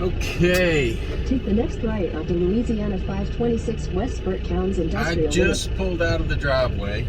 Okay. Take the next right onto Louisiana 526 West Burt Towns Industrial. I just pulled out of the driveway,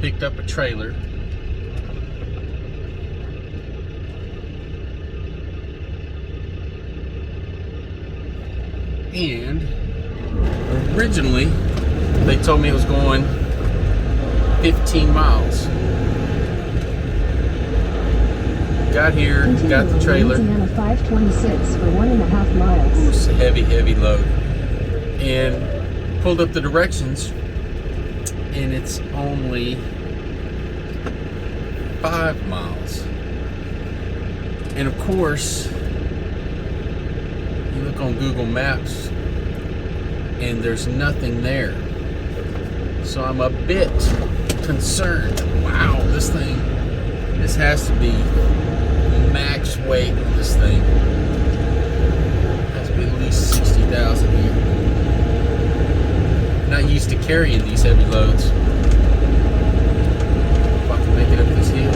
picked up a trailer, and originally they told me it was going 15 miles. Got here, got the trailer. Louisiana 526 for 1.5 miles. It's a heavy load. And pulled up the directions, and it's only 5 miles. And of course, you look on Google Maps, and there's nothing there. So I'm a bit concerned. Wow, this has to be max weight on this thing. It has to be at least 60,000 here. Not used to carrying these heavy loads. About to make it up this hill.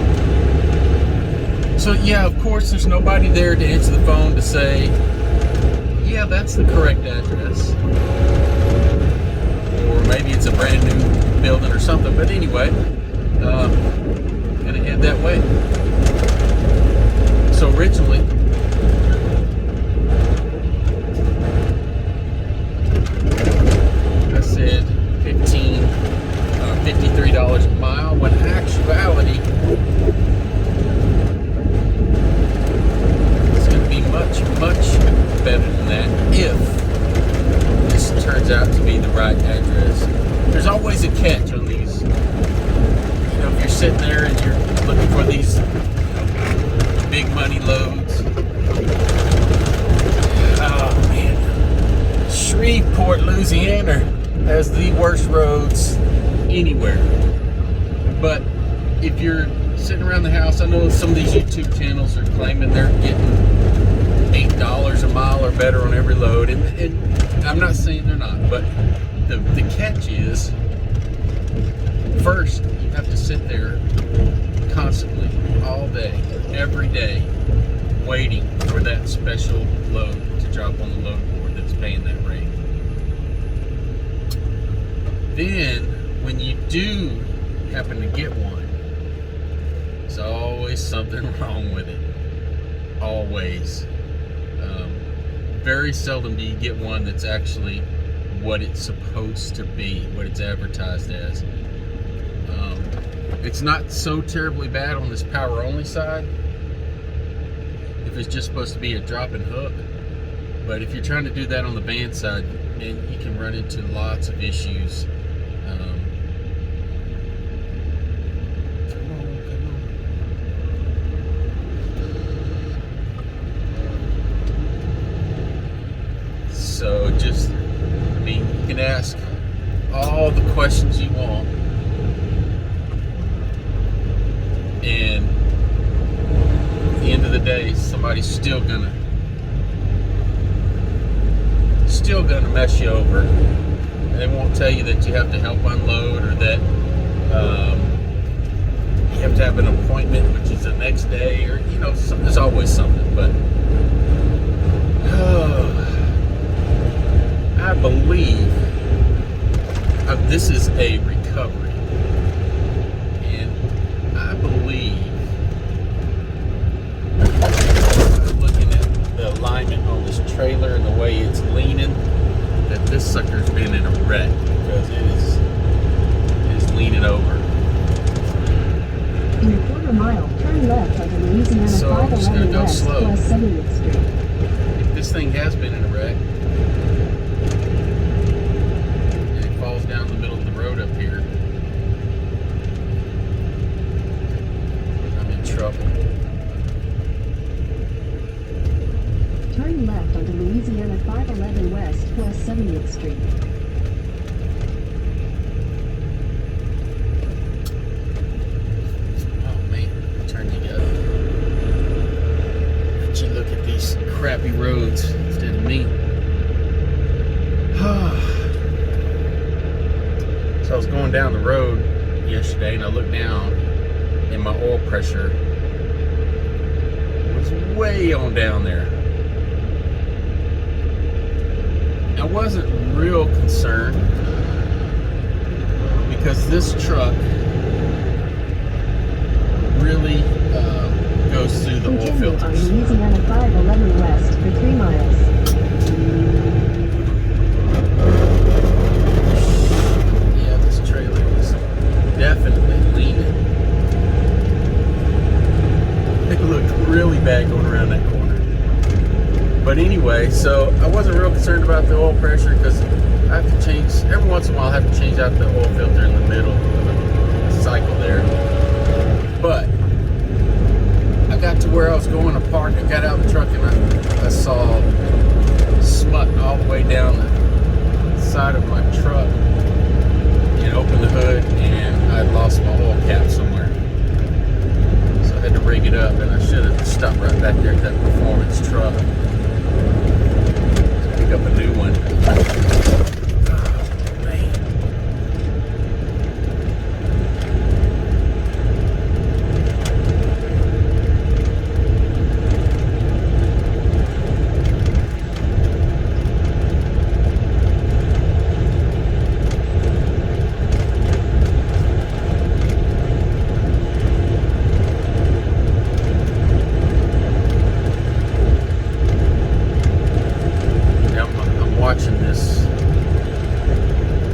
So yeah, of course there's nobody there to answer the phone to say, yeah, that's the correct address. Or maybe it's a brand new building or something. But anyway, gonna head that way. So originally, I said $53 a mile, when in actuality, it's going to be much better than that if this turns out to be the right address. There's always a catch on these. You know, if you're sitting there and you're looking for these big money loads. Oh man. Shreveport, Louisiana has the worst roads anywhere. But if you're sitting around the house, I know some of these YouTube channels are claiming they're getting $8 a mile or better on every load, and I'm not saying they're not, but the catch is, first you have to sit there constantly, all day, every day, waiting for that special load to drop on the load board that's paying that rate. Then, when you do happen to get one, there's always something wrong with it. Always. Very seldom do you get one that's actually what it's supposed to be, what it's advertised as. It's not so terribly bad on this power only side if it's just supposed to be a drop and hook, but if you're trying to do that on the van side, then you can run into lots of issues. Come on. So just, you can ask all the questions you want, and at the end of the day, somebody's still gonna mess you over. They won't tell you that you have to help unload, or that you have to have an appointment, which is the next day, or there's always something. But I believe this is a recovery. Looking at the alignment on this trailer and the way it's leaning, that this sucker's been in a wreck, because it is leaning over. In a quarter mile, turn left onto Louisiana 511 West plus 70th Street. If this thing has been in a wreck, and it falls down the middle of the road up here, I'm in trouble. Turn left onto Louisiana 511 West plus 70th Street. Oh man, turn you up. But you look at these crappy roads instead of me. So I was going down the road yesterday, and I looked down, and my oil pressure was way on down there. I wasn't real concerned because this truck really goes through the oil Continue on filters. Louisiana 511 West for 3 miles. Yeah, this trailer is definitely leaning. It looked really bad going around that corner. But anyway, so I wasn't real concerned about the oil pressure because I have to change, every once in a while I have to change out the oil filter in the middle of the cycle there. But I got to where I was going to park. I got out of the truck and I saw smut all the way down the side of my truck and opened the hood, and I lost my oil cap somewhere. So I had to rig it up, and I should have stopped right back there at that performance truck to pick up a new one. Watching this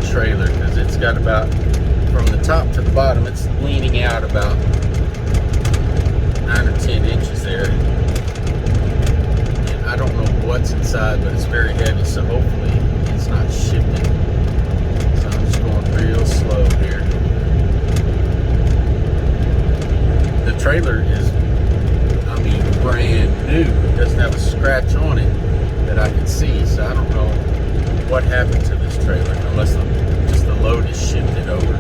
trailer because it's got about, from the top to the bottom, it's leaning out about 9 or 10 inches there, and I don't know what's inside, but it's very heavy, so hopefully it's not shifting. So I'm just going real slow here. The trailer is, I mean, brand new. It doesn't have a scratch on it that I can see, so I don't know what happened to this trailer unless just the load is shifted over.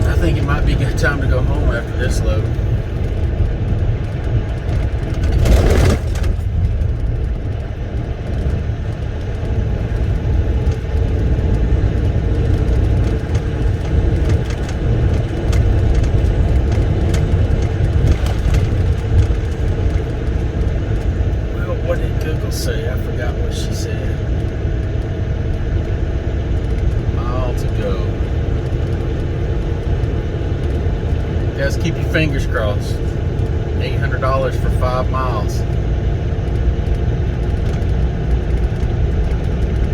I think it might be good time to go home after this load. Say, I forgot what she said. Mile to go. Guys, keep your fingers crossed. $800 for 5 miles.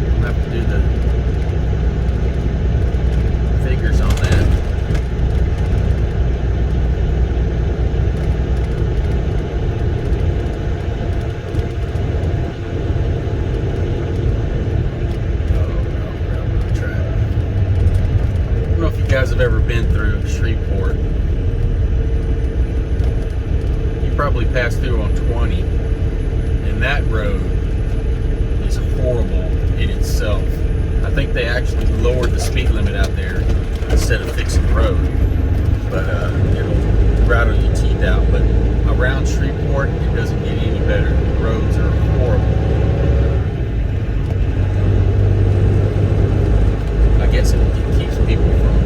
I'll have to do the figures on that. Guys have ever been through Shreveport, you probably passed through on 20, and that road is horrible in itself. I think they actually lowered the speed limit out there instead of fixing the road, but it'll rattle your teeth out. But around Shreveport, it doesn't get any better. The roads are horrible. I guess it keeps people from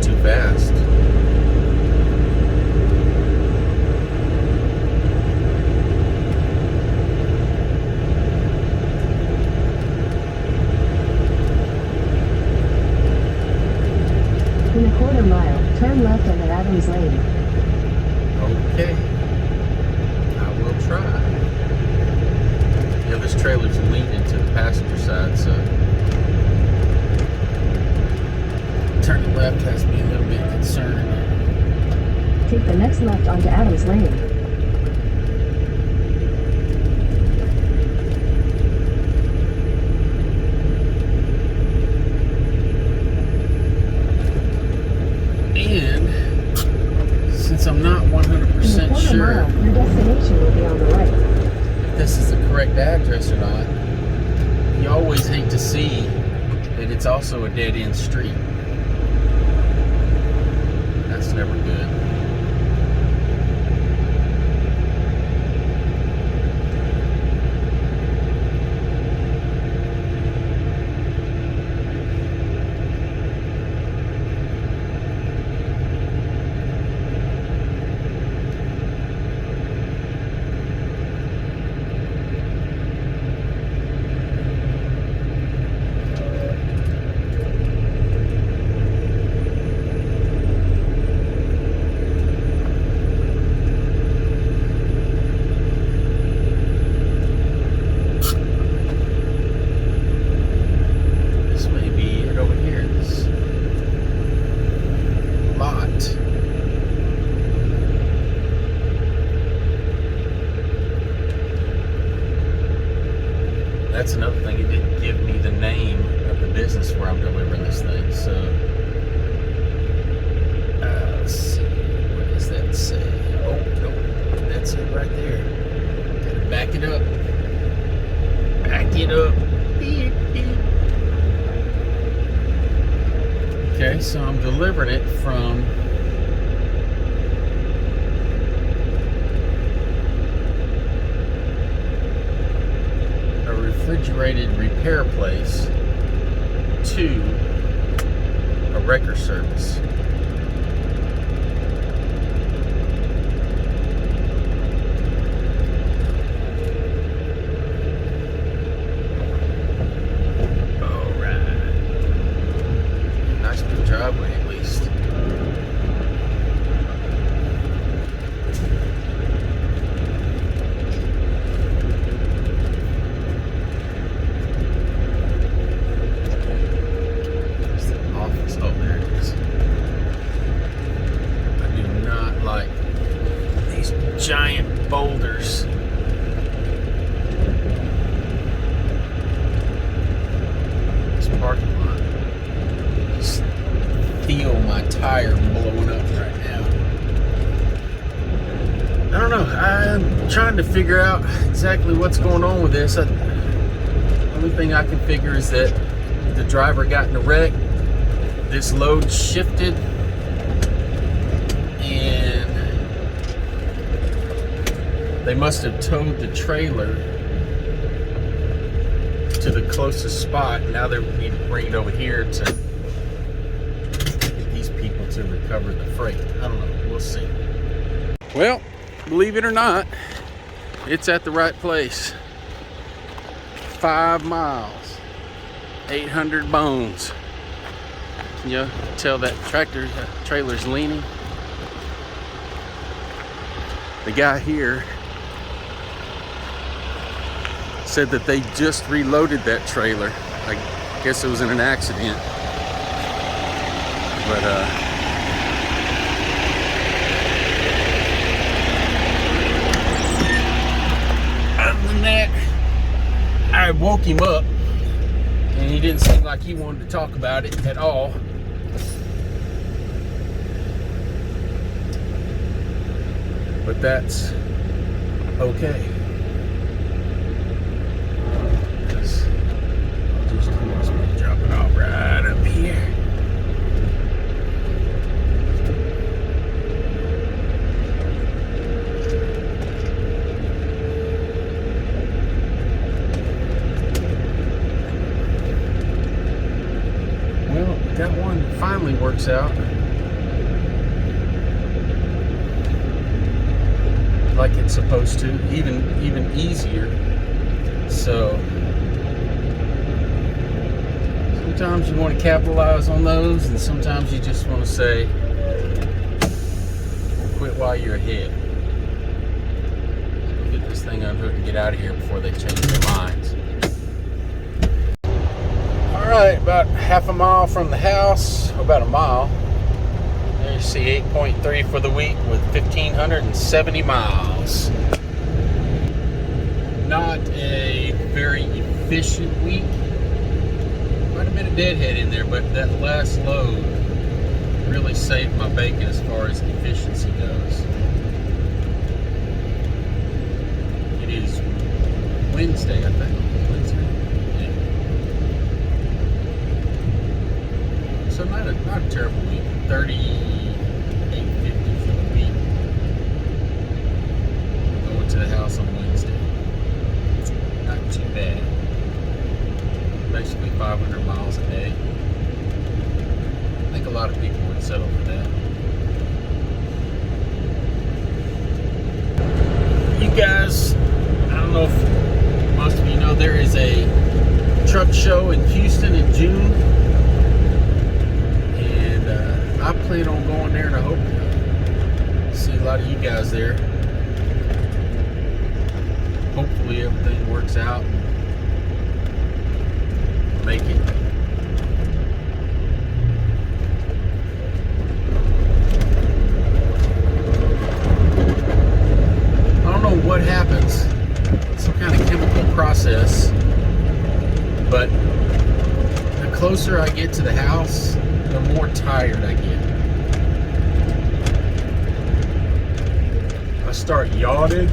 too fast. In a quarter mile, turn left onto Adams Lane. Okay. I will try. Yeah, this trailer's leaning to the passenger side, so turning left has me a little bit concerned. Take the next left onto Adams Lane. And since I'm not 100% sure mile, your destination will be on the right. if this is the correct address or not, you always hate to see that it's also a dead-end street. That's never good. that's another thing. It didn't give me the name of the business where I'm delivering this thing. So, let's see. What does that say? Oh, nope. That's it right there. Gotta back it up. Back it up. Beep, beep. Okay, so I'm delivering it from a refrigerated repair place to a wrecker service. Driveway at least. There's the office. Oh, there it is. I do not like these giant boulders. This parking lot. Just feel my tire blowing up right now. I don't know. I'm trying to figure out exactly what's going on with this. The only thing I can figure is that the driver got in a wreck. This load shifted, and they must have towed the trailer to the closest spot. Now they need to bring it over here to to recover the freight. I don't know. We'll see. Well, believe it or not, it's at the right place. 5 miles, 800 bones. Can you tell that trailer's leaning? The guy here said that they just reloaded that trailer. I guess it was in an accident. But that, I woke him up and he didn't seem like he wanted to talk about it at all. But that's okay. I'll just drop it off right up here. That one finally works out like it's supposed to, even easier. So sometimes you want to capitalize on those, and sometimes you just want to say, quit while you're ahead. So get this thing unhooked and get out of here before they change their minds. Alright, about half a mile from the house, about a mile. There you see 8.3 for the week with 1,570 miles. Not a very efficient week. Quite a bit of deadhead in there, but that last load really saved my bacon as far as efficiency goes. It is Wednesday, I think. So not a terrible week. 38.50 for the week. Going to the house on Wednesday. Not too bad. Basically 500 miles a day. I think a lot of people would settle for that. You guys, I don't know if most of you know, there is a truck show in Houston in June. I plan on going there, and I hope to see a lot of you guys there. Hopefully everything works out and make it. I don't know what happens. Some kind of chemical process closer I get to the house, the more tired I get. I start yawning.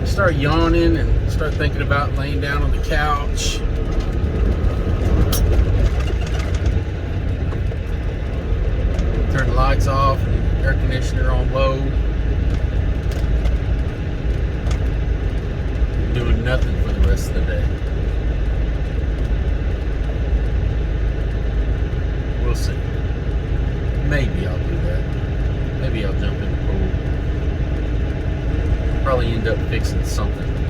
Start yawning and start thinking about laying down on the couch. Turn the lights off and air conditioner on low. Doing nothing for the rest of the day. We'll see. Maybe I'll do that. Maybe I'll jump in the pool. Probably end up fixing something.